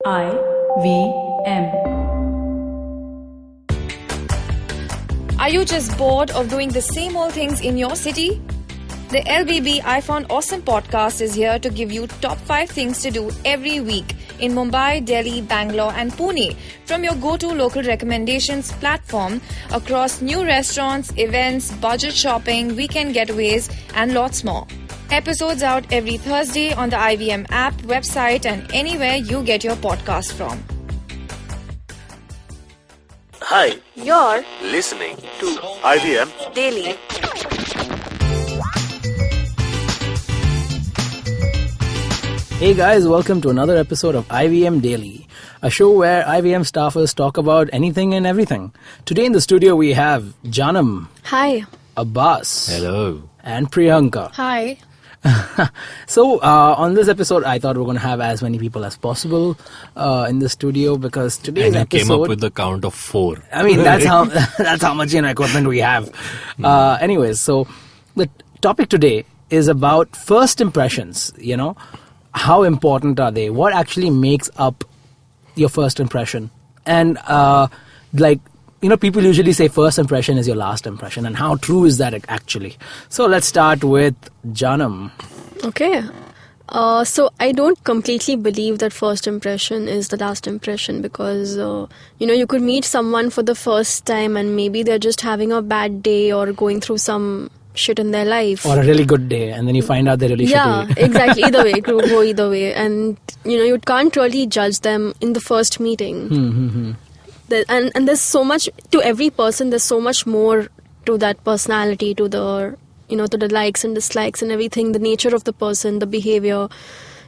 IVM. Are you just bored of doing the same old things in your city? The LBB I Found Awesome podcast is here to give you top 5 things to do every week in Mumbai, Delhi, Bangalore and Pune from your go-to local recommendations platform across new restaurants, events, budget shopping, weekend getaways and lots more. Episodes out every Thursday on the IVM app, website and anywhere you get your podcast from. Hi, You're listening to IVM Daily. Hey guys, welcome to another episode of IVM Daily, a show where IVM staffers talk about anything and everything. Today in the studio we have Jaanam, Hi. Abbas, Hello. and Priyanka. Hi. So on this episode I thought we are going to have as many people as possible in the studio because today's And you episode... came up with the count of 4. I mean, that's how much equipment we have. Anyways, so the topic today is about first impressions, How important are they? What actually makes up your first impression? And people usually say first impression is your last impression. And how true is that actually? So let's start with Jaanam. Okay. So I don't completely believe that first impression is the last impression because, you could meet someone for the first time and maybe they're just having a bad day or going through some shit in their life. Or a really good day, and then you find out they're really shitty. Yeah, exactly. Either way, it could go either way. And, you can't really judge them in the first meeting. And there's so much, to every person, there's so much more to that personality, to the, to the likes and dislikes and everything, the nature of the person, the behavior.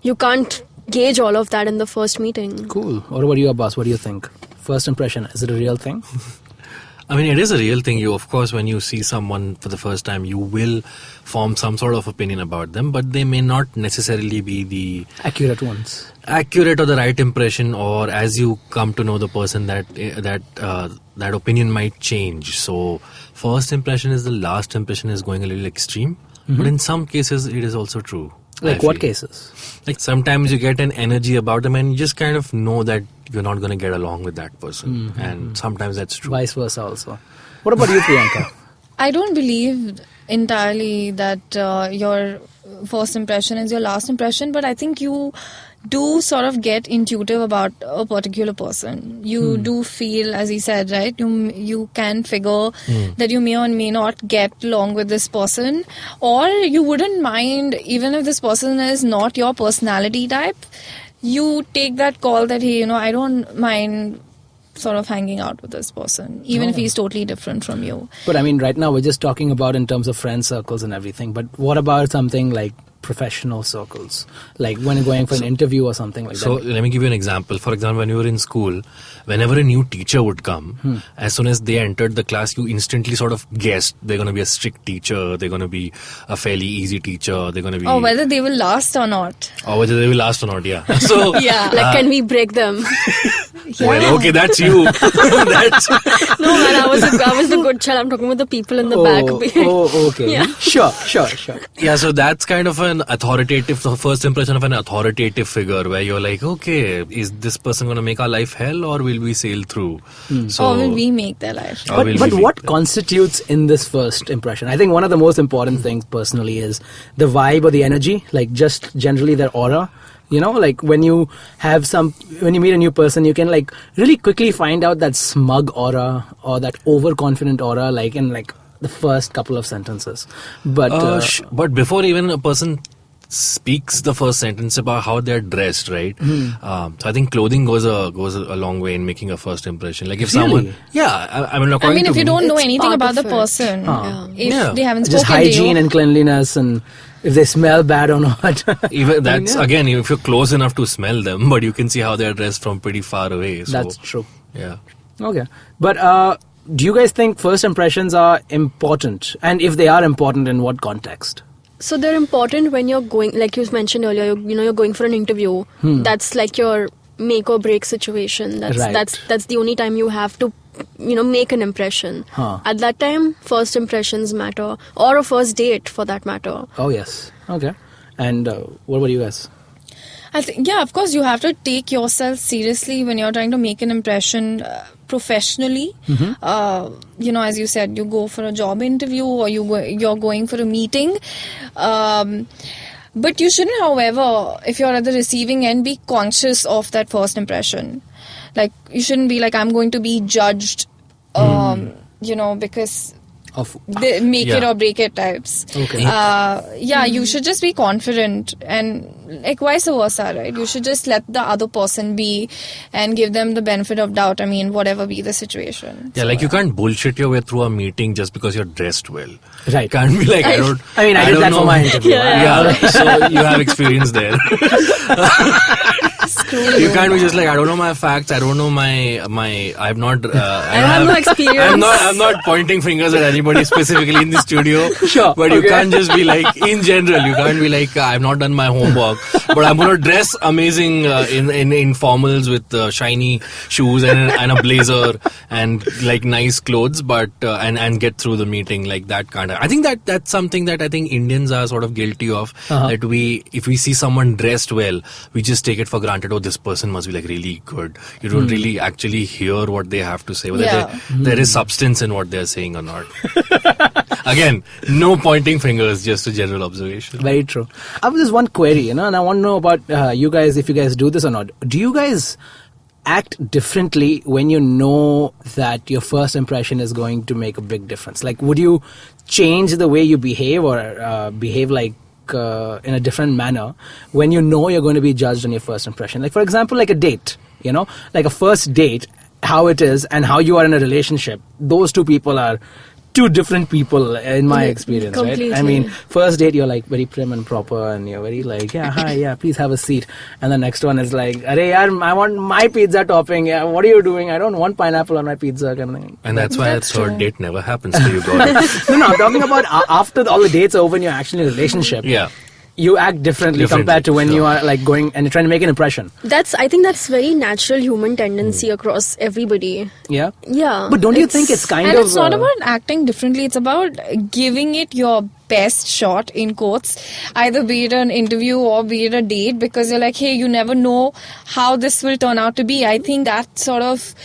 You can't gauge all of that in the first meeting. Cool. What about you, Abbas? What do you think? First impression, is it a real thing? I mean, it is a real thing. Of course, when you see someone for the first time, you will form some sort of opinion about them, but they may not necessarily be the Accurate ones. accurate or the right impression, or as you come to know the person, that opinion might change. So, first impression is the last impression is going a little extreme, but in some cases, it is also true. Like what cases? Like sometimes you get an energy about them and you just kind of know that you're not going to get along with that person. And sometimes that's true. Vice versa also. What about you, Priyanka? I don't believe entirely that your first impression is your last impression, but I think you do sort of get intuitive about a particular person. You do feel, as he said, right? You can figure that you may or may not get along with this person, or you wouldn't mind even if this person is not your personality type. You take that call that, hey, I don't mind sort of hanging out with this person, even if he's totally different from you. But I mean, right now we're just talking about in terms of friend circles and everything. But what about something like professional circles? Like when you're going for an interview or something like that? So let me give you an example. For example, when you were in school, whenever a new teacher would come, as soon as they entered the class, you instantly sort of guessed they're going to be a strict teacher, they're going to be a fairly easy teacher, they're going to be... Or whether they will last or not. Or whether they will last or not, yeah. So, Yeah. Can we break them? well, okay, that's you. That's... No, man, I was the good child. I'm talking about the people in the back. Oh, okay. Yeah. Sure. Yeah, so that's kind of the first impression of an authoritative figure where you're like, okay, is this person going to make our life hell or will we sail through? So, Or will we make their life? But what constitutes in this first impression? I think one of the most important things personally is the vibe or the energy, like just generally their aura. Like when you meet a new person, you can like really quickly find out that smug aura or that overconfident aura, like in like the first couple of sentences. But but before even a person speaks the first sentence about how they're dressed, right? So I think clothing goes a long way in making a first impression. Like if someone, yeah, I mean, if you don't know It's anything part about the of it. person, if Yeah. they haven't just spoken to hygiene you, and cleanliness and if they smell bad or not. even that's again, if you're close enough to smell them, but you can see how they're dressed from pretty far away. So, That's true. Yeah. Okay. But do you guys think first impressions are important? And if they are important, in what context? So they're important when you're going, like you mentioned earlier, you're going for an interview. That's like your make or break situation. That's the only time you have to make an impression. At that time, first impressions matter, or a first date for that matter. Oh yes. Okay. And what about you guys? I think, yeah, of course, you have to take yourself seriously when you're trying to make an impression professionally. As you said, you go for a job interview or you're going for a meeting. But you shouldn't, however, if you're at the receiving end, be conscious of that first impression. Like, you shouldn't be like, I'm going to be judged, because Of they make it or break it types. Okay. You should just be confident, and like vice versa, right? You should just let the other person be and give them the benefit of doubt. I mean, whatever be the situation. Yeah, you can't bullshit your way through a meeting just because you're dressed well. Right. You can't be like, I did that don't know. for my interview. So you have experience there. You can't be just like, I don't know my facts, I don't know my I've not I have no experience. I'm not pointing fingers at anybody specifically in the studio. Sure. But you can't just be like, in general, you can't be like, I've not done my homework, but I'm gonna dress amazing in formals with shiny shoes and a blazer and like nice clothes, but and get through the meeting like that kind of. I think that's something that I think Indians are sort of guilty of. That if we see someone dressed well, we just take it for granted. Oh, this person must be like really good. You don't really actually hear what they have to say, whether there is substance in what they're saying or not. Again, no pointing fingers, just a general observation. Very true. I have this one query, and I want to know about you guys, if you guys do this or not. Do you guys act differently when you know that your first impression is going to make a big difference? Like, would you change the way you behave or behave like in a different manner when you know you're going to be judged on your first impression? Like, for example, like a date, like a first date, how it is and how you are in a relationship. Those two people are two different people in my experience, completely. right? I mean, first date you're like very prim and proper and you're very like, yeah, hi, yeah, please have a seat. And the next one is like, arey yaar, I want my pizza topping. Yeah, what are you doing? I don't want pineapple on my pizza, kind of thing. And that's why that third date never happens to you, Gaurav. No, I'm talking about after all the dates are over and you're actually in a relationship. Yeah. You act differently compared to when you are like going and trying to make an impression. I think that's very natural human tendency across everybody. Yeah? Yeah. But don't you think it's kind and of... it's not about acting differently, it's about giving it your best shot, in quotes, either be it an interview or be it a date, because you're like, hey, you never know how this will turn out to be. I think that sort of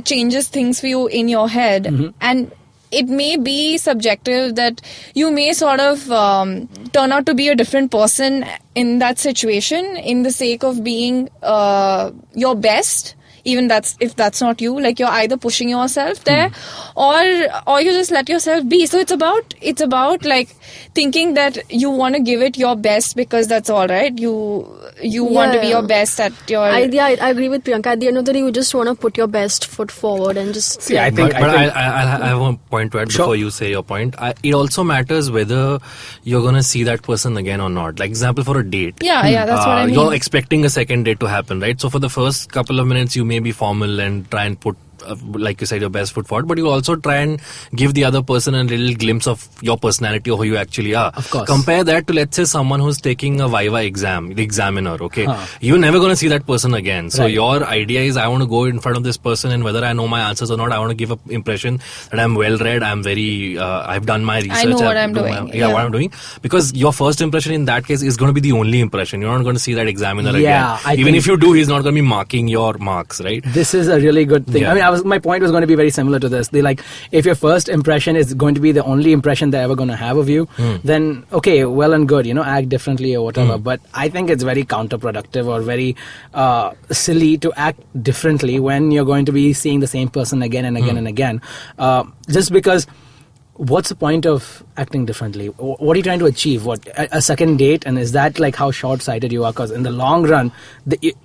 changes things for you in your head. And it may be subjective that you may sort of turn out to be a different person in that situation in the sake of being your best, even if that's not you. Like, you're either pushing yourself there or you just let yourself be. So it's about like thinking that you want to give it your best because that's all right. You want to be your best at your... I agree with Priyanka. At the end of the day, you just want to put your best foot forward and just... See, I think... I have one point to add before you say your point. It also matters whether you're going to see that person again or not. Like, example, for a date. Yeah, that's what I mean. You're expecting a second date to happen, right? So for the first couple of minutes, you may be formal and try and put like you said, your best foot forward, but you also try and give the other person a little glimpse of your personality or who you actually are. Of course. Compare that to, let's say, someone who's taking a Viva exam, the examiner, okay? You're never going to see that person again. So your idea is, I want to go in front of this person, and whether I know my answers or not, I want to give an impression that I'm well-read, I'm very, I've done my research. I know what I'm doing. What I'm doing. Because your first impression in that case is going to be the only impression. You're not going to see that examiner again. Even if you do, he's not going to be marking your marks, right? This is a really good thing. Yeah. I mean, my point was going to be very similar to this. If your first impression is going to be the only impression they're ever going to have of you, then okay, well and good, act differently or whatever. But I think it's very counterproductive or very silly to act differently when you're going to be seeing the same person again and again and again. Just because, what's the point of acting differently? What are you trying to achieve? What, a second date? And is that like how short-sighted you are? Because in the long run,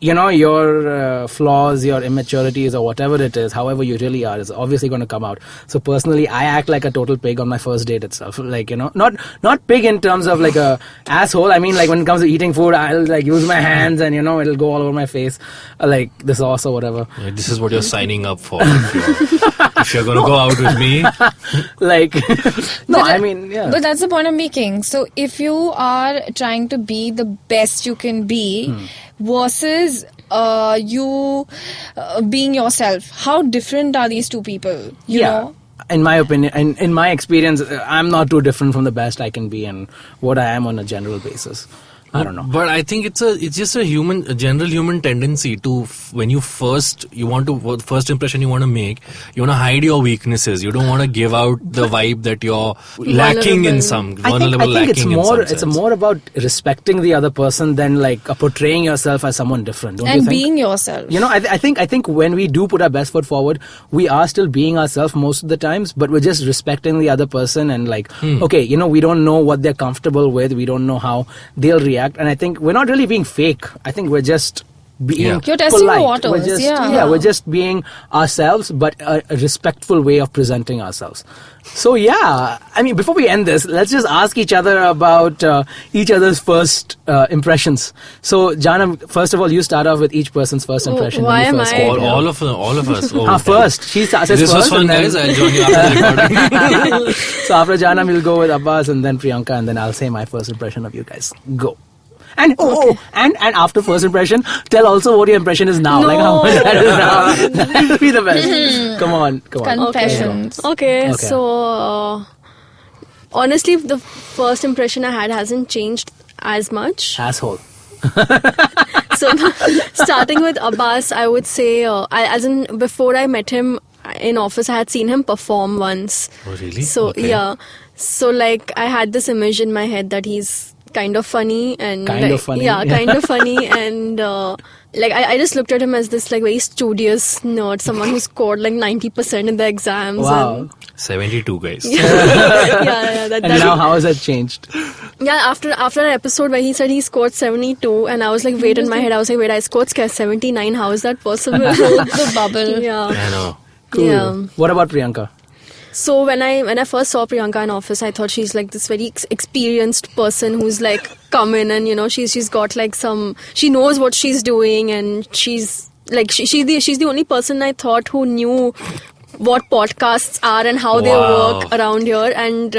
your flaws, your immaturities or whatever it is, however you really are, is obviously going to come out. So personally, I act like a total pig on my first date itself. Like, not pig in terms of like a asshole. I mean, like when it comes to eating food, I'll like use my hands and it'll go all over my face. Like the sauce or whatever. Yeah, this is what you're signing up for. If you're going to go out with me. Like, no, I mean, yeah. But that's the point I'm making. So if you are trying to be the best you can be versus you being yourself, how different are these two people? You know? In my opinion, and in my experience, I'm not too different from the best I can be and what I am on a general basis. I don't know. But I think it's just a general human tendency to when you first impression you want to make, you want to hide your weaknesses. You don't want to give out the vibe that you're lacking in some vulnerable. I think it's more about respecting the other person than like portraying yourself as someone different. Don't you think? being yourself. You know, I think when we do put our best foot forward, we are still being ourselves most of the times, but we're just respecting the other person and like, okay, you know, we don't know what they're comfortable with. We don't know how they'll react. And I think we're not really being fake. I think we're just being You're testing polite. the waters. We're just being ourselves, but a respectful way of presenting ourselves. So yeah, I mean, before we end this, let's just ask each other about each other's first impressions. So Jaanam, first of all, you start off with each person's first impression. Why am I? All of us. Oh, first. She says this first. was fun, guys. I'll join you after the recording. So after Jaanam, we'll go with Abbas and then Priyanka, and then I'll say my first impression of you guys. Go. And and after first impression, tell also what your impression is now. No. Like how much that is now. That will be the best. Come on. Confessions. Okay. So honestly, the first impression I had hasn't changed as much. Asshole. So starting with Abbas, I would say, before I met him in office, I had seen him perform once. Oh, really? So Okay. yeah. So like I had this image in my head that he's kind of funny and Kind of funny. Yeah, kind of funny and like I just looked at him as this like very studious nerd, someone who scored like 90% in the exams. Wow. And 72 guys. yeah. And now how has that changed? Yeah, after an episode where he said he scored 72, and I was like, wait, in my head, I was like, wait, I scored 79. How is that possible? The bubble. Yeah. I know. Cool. Yeah. What about Priyanka? So when I first saw Priyanka in office, I thought she's like this very experienced person who's like come in and, you know, she's got like she knows what she's doing, and she's like she's the only person I thought who knew what podcasts are and how they work around here. And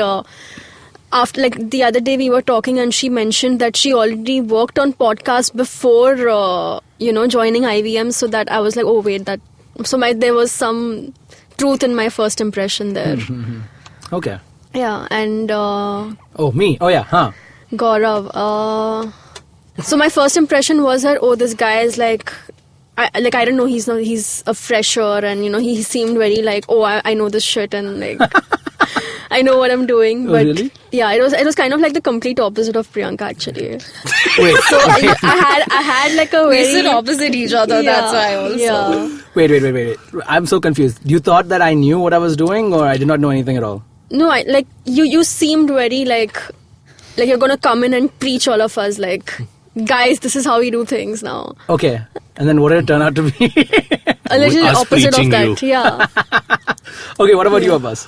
after like the other day we were talking and she mentioned that she already worked on podcasts before joining IVM, so that I was like, oh wait, there was some truth in my first impression there. Okay. Yeah. And Me. Oh yeah. Huh. Gaurav, so my first impression was that, oh, this guy is like I don't know, he's a fresher, and you know he seemed very like, oh, I know this shit, and like I know what I'm doing. But really? Yeah, it was kind of like the complete opposite of Priyanka actually. Wait. So I had like a We very sit opposite each other, that's why also. Yeah. Wait. I'm so confused. You thought that I knew what I was doing, or I did not know anything at all? No, you seemed very like you're gonna come in and preach all of us like, guys, this is how we do things now. Okay. And then what did it turn out to be? A little Us opposite of preaching that. you. Yeah. Okay, what about you, Abbas?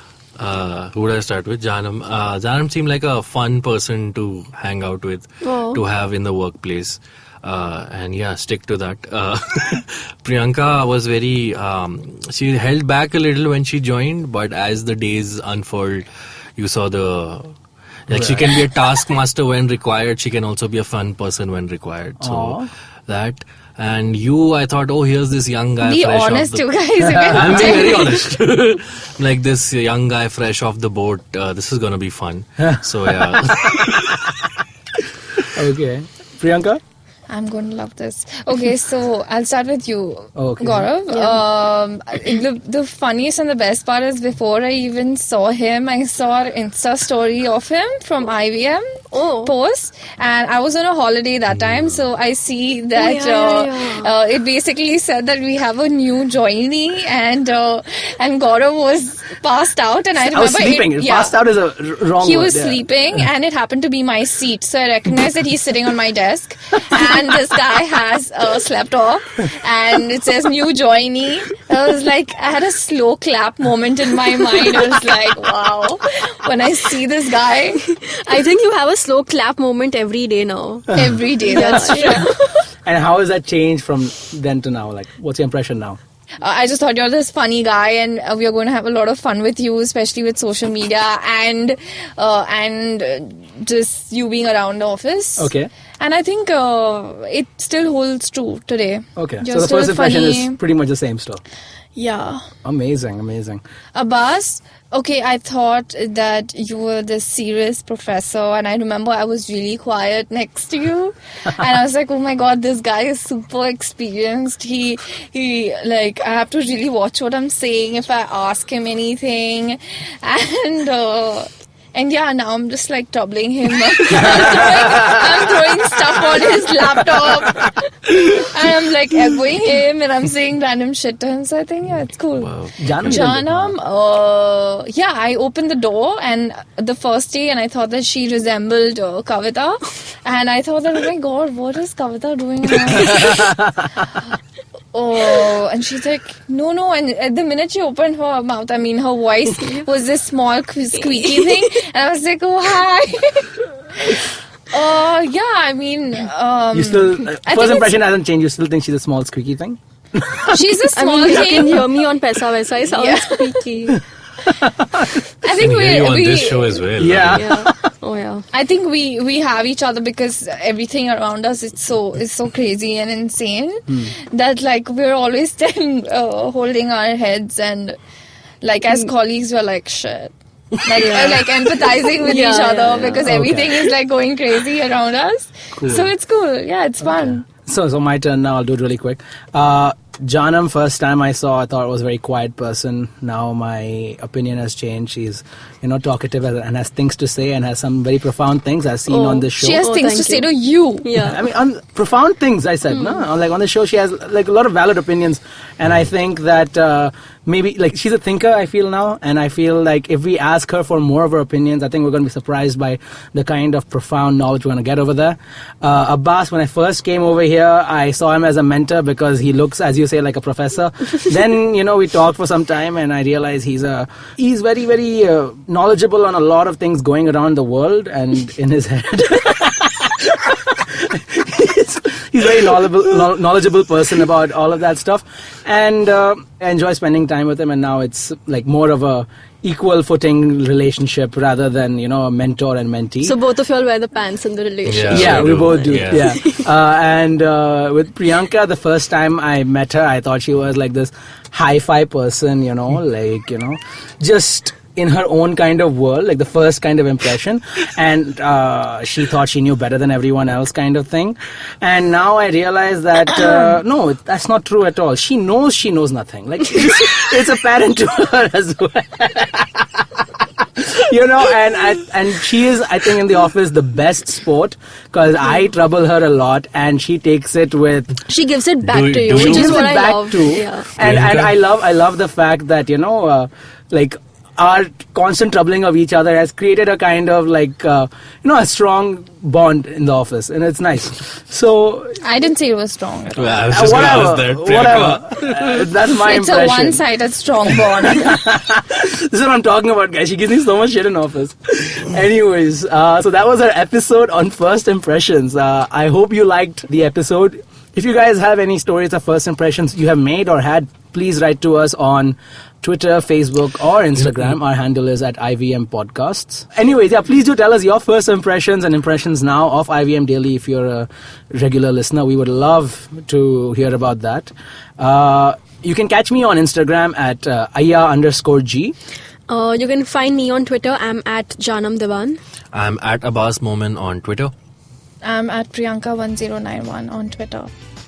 Who would I start with? Jaanam. Jaanam seemed like a fun person to hang out with, to have in the workplace. And yeah, stick to that. Priyanka was very, she held back a little when she joined, but as the days unfold, you saw she can be a taskmaster when required. She can also be a fun person when required. So that. And you, I thought, oh, here's this young guy. Be fresh honest, off you guys. I'm being very honest. Like this young guy fresh off the boat. This is going to be fun. So, yeah. Okay. Priyanka? I'm going to love this. Okay, so I'll start with you, Okay. Gaurav. The funniest and the best part is before I even saw him, I saw an Insta story of him from IVM post, and I was on a holiday that time, so I see that it basically said that we have a new joinee, and Gaurav was passed out, and I remember I was sleeping. Passed out is a wrong He word. was sleeping, and it happened to be my seat, so I recognized that he's sitting on my desk. And this guy has slept off, and it says new joinee. I was like, I had a slow clap moment in my mind. I was like, wow, when I see this guy. I think you have a slow clap moment every day now. Every day, that's true. And how has that changed from then to now? Like, what's your impression now? I just thought you're this funny guy, and we are going to have a lot of fun with you, especially with social media and just you being around the office. Okay. And I think it still holds true today. Okay, You're so the still first impression funny. is pretty much the same still. Yeah. Amazing. Abbas, okay, I thought that you were this serious professor, and I remember I was really quiet next to you, and I was like, oh my god, this guy is super experienced. He like, I have to really watch what I'm saying if I ask him anything, and yeah, now I'm just like troubling him. I'm throwing stuff on his laptop. And I'm like echoing him and I'm saying random shit to him. So I think, yeah, it's cool. Wow. Jaanam, Yeah, I opened the door and the first day and I thought that she resembled Kavita. And I thought that, oh my god, what is Kavita doing now? Oh, and she's like, no. And at the minute she opened her mouth, I mean, her voice was this small squeaky thing. And I was like, oh, hi. Yeah, I mean, you still I first think impression hasn't changed. You still think she's a small squeaky thing? she's a I small mean, you can thing. hear me on Paisa Vaisa. I sound Yeah. squeaky. I think And hear you on we this show as well. Yeah. Yeah. Oh yeah. I think we have each other because everything around us is so crazy and insane that like we're always then holding our heads and like as colleagues we're like shit. Like empathizing with Yeah, each other yeah. because everything is like going crazy around us. Cool. So it's cool. Yeah, it's fun. So my turn now. I'll do it really quick. Jaanam, first time I saw, I thought was a very quiet person. Now my opinion has changed. She's, talkative and has things to say and has some very profound things I've seen on this show. She has Oh, things to thank say you. to you. Yeah. I mean, on profound things, I said, no? Like on the show, she has like a lot of valid opinions. And I think that maybe, like, she's a thinker, I feel now. And I feel like if we ask her for more of her opinions, I think we're going to be surprised by the kind of profound knowledge we're going to get over there. Abbas, when I first came over here, I saw him as a mentor because he looks, as you say, like a professor. Then, we talked for some time and I realized he's very, very knowledgeable on a lot of things going around the world and in his head. He's a very knowledgeable person about all of that stuff, and I enjoy spending time with him. And now it's like more of a equal footing relationship rather than a mentor and mentee. So both of y'all wear the pants in the relationship. Yeah, we both do. Yeah. And with Priyanka, the first time I met her, I thought she was like this hi-fi person, just in her own kind of world, like the first kind of impression. And she thought she knew better than everyone else kind of thing. And now I realize that, no, that's not true at all. She knows nothing. Like, it's apparent to her as well. And she is, I think, in the office the best sport because I trouble her a lot and she takes it with. She gives it back Do- to you, do which you- is gives what it I back love. too. Yeah. And Priyanka? I love the fact that like our constant troubling of each other has created a kind of like a strong bond in the office, and it's nice. So I didn't say it was strong at all. Well, I was just going to ask that. Priyanka. whatever. That's my It's impression. a one-sided strong bond. This is what I'm talking about, guys. She gives me so much shit in office. Anyways, so that was our episode on first impressions. I hope you liked the episode. If you guys have any stories of first impressions you have made or had, please write to us on Twitter, Facebook, or Instagram. Our handle is at IVM Podcasts. Anyways, please do tell us your first impressions and impressions now of IVM Daily if you're a regular listener. We would love to hear about that. You can catch me on Instagram at @Aya_G. You can find me on Twitter. I'm at Jaanam Devan. I'm at Abbas Moment on Twitter. I'm at Priyanka1091 on Twitter.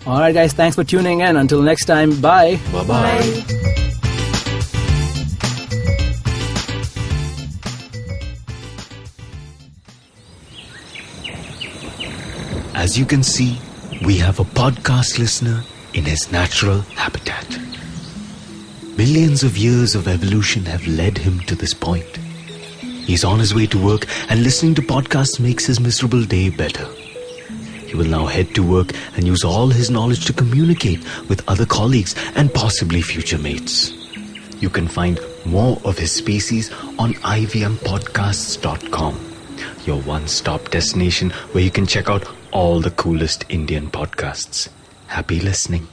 Alright guys, thanks for tuning in. Until next time, bye. Bye-bye. Bye. As you can see, we have a podcast listener in his natural habitat. Millions of years of evolution have led him to this point. He's on his way to work and listening to podcasts makes his miserable day better. He will now head to work and use all his knowledge to communicate with other colleagues and possibly future mates. You can find more of his species on ivmpodcasts.com, your one-stop destination where you can check out all the coolest Indian podcasts. Happy listening.